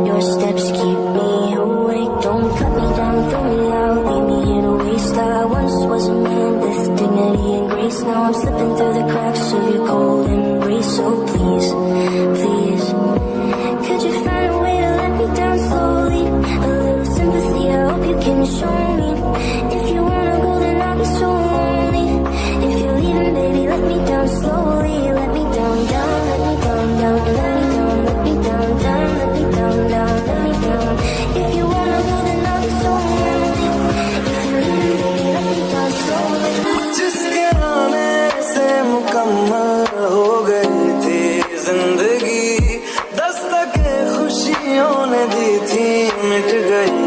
Your steps keep me awake. Don't cut me down, throw me out, leave me in a waste. I once was a man with dignity and grace. Now I'm slipping through the cracks of your cold embrace. So please, please, could you find a way to let me down slowly? A little sympathy, I hope you can show me. If you wanna go, then I'll be so lonely. If you're leaving, baby, let me down slowly. Let me down, down, let me down, down, let me down, let me down, down, let me down, down, let me down. If you wanna go, then I'll be so lonely. If you're leaving, baby, let me down slowly. जिसके आने से मुकम्मल हो गई थी जिंदगी, दस्तके खुशियों ने दी थी मिट गई